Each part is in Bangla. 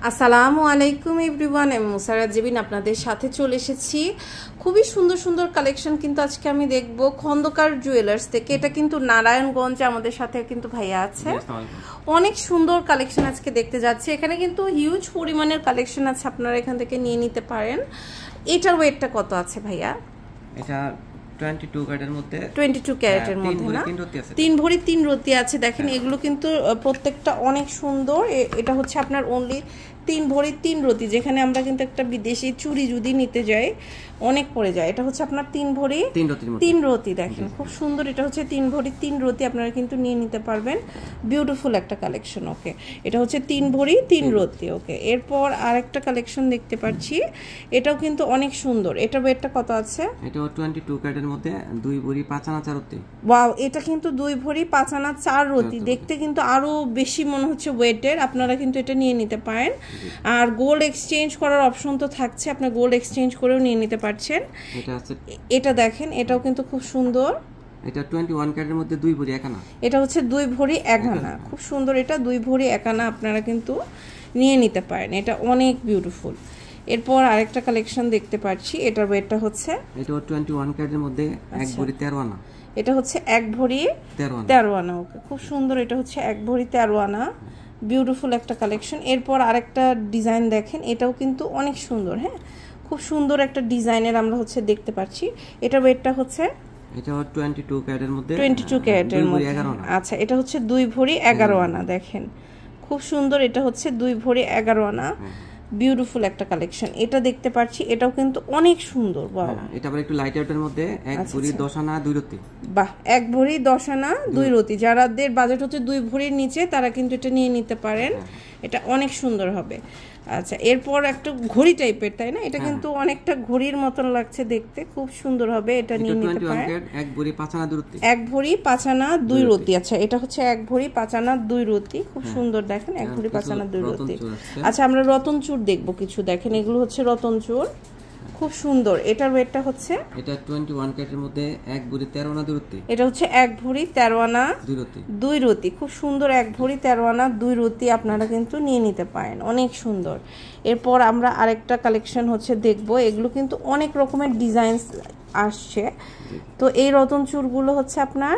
আসসালামু আলাইকুম এভরিওয়ান, আমি মুসারাত জেবিন আপনাদের সাথে চলে এসেছি। খুবই সুন্দর সুন্দর কালেকশন কিন্তু আজকে আমি দেখব খন্দকার জুয়েলার্স থেকে। এটা কিন্তু নারায়ণগঞ্জে আমাদের সাথে কিন্তু ভাইয়া আছে। অনেক সুন্দর কালেকশন আজকে দেখতে যাচ্ছি। এখানে কিন্তু হিউজ পরিমাণের কালেকশন আছে, আপনারা এখান থেকে নিয়ে নিতে পারেন। এটার ওয়েটটা কত আছে ভাইয়া? এটা 22 ক্যারেটের মধ্যে 22 ক্যারেটের মধ্যে না, 3 ভরি 3 রতি আছে। দেখেন এগুলো কিন্তু প্রত্যেকটা অনেক সুন্দর। এটা হচ্ছে আপনার অনলি 3 ভরি 3 রতি, যেখানে আমরা কিন্তু একটা বিদেশি চুড়ি যদি নিতে যাই অনেক পড়ে যায়। এটা হচ্ছে আপনার 3 ভরি 3 রতি। দেখেন খুব সুন্দর, এটা হচ্ছে 3 ভরি 3 রতি, আপনারা কিন্তু নিয়ে নিতে পারবেন। বিউটিফুল একটা কালেকশন। ওকে, এটা হচ্ছে 3 ভরি 3 রতি। ওকে, এরপর আরেকটা কালেকশন দেখতে পাচ্ছি, এটাও কিন্তু অনেক সুন্দর। এটা ওয়েটটা কত আছে? এটা 22 ক্যারেটের মধ্যে 2 ভরি 5 আনা 4 রতি। ওয়াও, এটা কিন্তু 2 ভরি 5 আনা 4 রতি, দেখতে কিন্তু আরো বেশি মনে হচ্ছে ওয়েটের। আপনারা কিন্তু এটা নিয়ে নিতে পারেন। আর গোল্ড এক্সচেঞ্জ করার অপশন তো থাকছে, আপনি গোল্ড এক্সচেঞ্জ করেও নিয়ে নিতে পারছেন। এটা দেখেন, এটাও কিন্তু খুব সুন্দর। এটা 21 ক্যারেটের মধ্যে 2 ভরি 1 আনা। এটা হচ্ছে 2 ভরি 1 আনা, খুব সুন্দর। এটা 2 ভরি 1 আনা, আপনারা কিন্তু নিয়ে নিতে পারেন। এটা অনেক বিউটিফুল। এরপর আরেকটা কালেকশন দেখতে পাচ্ছি, এটার ওয়েটটা হচ্ছে এটা 21 ক্যারেটের মধ্যে 1 ভরি 13 আনা। এটা হচ্ছে 1 ভরি 13 আনা। ওকে, খুব সুন্দর। এটা হচ্ছে 1 ভরি 13 আনা, বিউটিফুল একটা কালেকশন। এরপর আরেকটা ডিজাইন দেখেন, এটাও কিন্তু অনেক সুন্দর। হ্যাঁ, খুব সুন্দর একটা ডিজাইনের আমরা হচ্ছে দেখতে পাচ্ছি। এটার ওয়েটটা হচ্ছে এটা 22 ক্যারেটের মধ্যে 22 ক্যারেটের মধ্যে। আচ্ছা, এটা হচ্ছে 2 ভরি 11 আনা। দেখেন খুব সুন্দর, এটা হচ্ছে 2 ভরি 11 আনা, বিউটিফুল একটা কালেকশন। এটা দেখতে পাচ্ছি, এটাও কিন্তু অনেক সুন্দর। বাহ, এটা আবার একটু লাইট আউটের মধ্যে 1 ভরি 10 আনা 2 রতি। বাহ, 1 ভরি 10 আনা 2 রতি। যারাদের বাজেট হচ্ছে 2 ভরির নিচে, তারা কিন্তু এটা নিয়ে নিতে পারেন। এটা অনেক সুন্দর হবে। আচ্ছা, এরপর একটা ঘড়ি টাইপের, তাই না? এটা কিন্তু অনেকটা ঘড়ির মতন লাগছে দেখতে, খুব সুন্দর হবে। এটা নিয়ে নিতে পারেন। 1 ভরি 5 আনা 2 রতি। 1 ভরি 5 আনা 2 রতি। আচ্ছা, এটা হচ্ছে 1 ভরি 5 আনা 2 রতি, খুব সুন্দর। দেখেন 1 ভরি 5 আনা 2 রতি। আচ্ছা, আমরা রতন চূড় দেখবো কিছু। দেখেন এগুলো হচ্ছে রতন চূড়, খুব সুন্দর। এটার ওয়েটটা হচ্ছে এটা 21 ক্যারেটের মধ্যে 1 ভরি 13 আনা 2 রতি। এটা হচ্ছে 1 ভরি 13 আনা 2 রতি, খুব সুন্দর। 1 ভরি 13 আনা 2 রতি, আপনারা কিন্তু নিয়ে নিতে পারেন। অনেক সুন্দর। এরপর আমরা আরেকটা কালেকশন হচ্ছে দেখবো। এগুলো কিন্তু অনেক রকমের ডিজাইন আসছে। তো এই রতন চূড়গুলো হচ্ছে আপনার,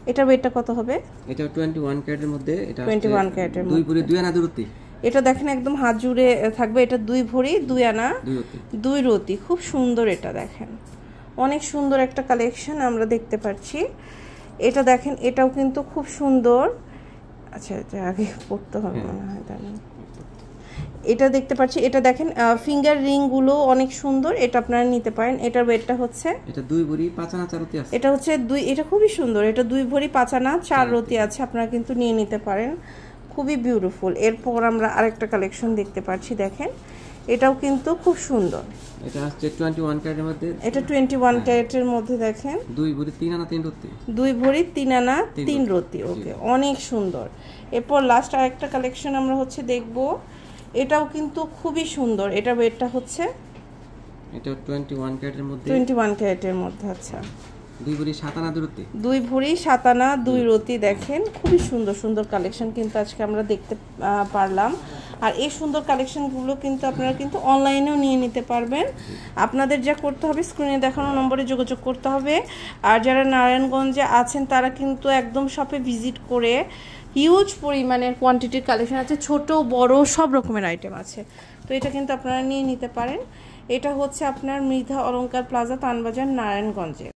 এটার ওয়েটটা কত হবে? এটা 21 ক্যারেটের মধ্যে, এটা 21 ক্যারেটের মধ্যে 2 ভরি 2 আনা 2 রতি। এটা দেখেন একদম হাত জুড়ে থাকবে। এটা 2 ভরি 2 আনা 2 রতি, খুব সুন্দর। এটা দেখেন অনেক সুন্দর একটা কালেকশন আমরা দেখতে পাচ্ছি। এটা দেখেন, এটাও কিন্তু খুব সুন্দর। আচ্ছা, এটা আগে পড়তে হবে মনে হয়, তাহলে এটা দেখতে পাচ্ছি। এটা দেখেন ফিঙ্গার রিং গুলো অনেক সুন্দর, এটা আপনারা নিতে পারেন। এটার ওয়েটটা হচ্ছে এটা 2 ভরি 5 আনা 4 রতি আছে। এটা হচ্ছে 2, এটা খুবই সুন্দর। এটা 2 ভরি 5 আনা 4 রতি আছে, আপনারা কিন্তু নিয়ে নিতে পারেন। খুবই বিউটিফুল। এরপর আমরা আরেকটা কালেকশন দেখতে পাচ্ছি। দেখেন এটাও কিন্তু খুব সুন্দর। এটা হচ্ছে 21 ক্যারেটের মধ্যে, এটা 21 ক্যারেটের মধ্যে। দেখেন 2 ভরি 3 আনা 3 রতি। 2 ভরি 3 আনা 3 রতি। ওকে, অনেক সুন্দর। এরপর লাস্ট আরেকটা কালেকশন আমরা হচ্ছে দেখব, এটাও কিন্তু খুবই সুন্দর। এটা ওয়েটটা হচ্ছে এটা 21 ক্যারেটের মধ্যে 21 ক্যারেটের মধ্যে। আচ্ছা, 2 ভরি 7 আনা 2 রতি। 2 ভরি 7 আনা 2 রতি। দেখেন খুবই সুন্দর সুন্দর কালেকশন কিন্তু আজকে আমরা দেখতে পারলাম। আর এই সুন্দর কালেকশনগুলো কিন্তু আপনারা কিন্তু অনলাইনেও নিয়ে নিতে পারবেন। আপনাদের যা করতে হবে, স্ক্রিনে দেখানো নম্বরে যোগাযোগ করতে হবে। আর যারা নারায়ণগঞ্জে আছেন, তারা কিন্তু একদম শপে ভিজিট করে, হিউজ পরিমাণের কোয়ান্টিটির কালেকশন আছে, ছোট বড় সব রকমের আইটেম আছে। তো এটা কিন্তু আপনারা নিয়ে নিতে পারেন। এটা হচ্ছে আপনার মৃধা অলংকার প্লাজা, তানবাজার, নারায়ণগঞ্জে।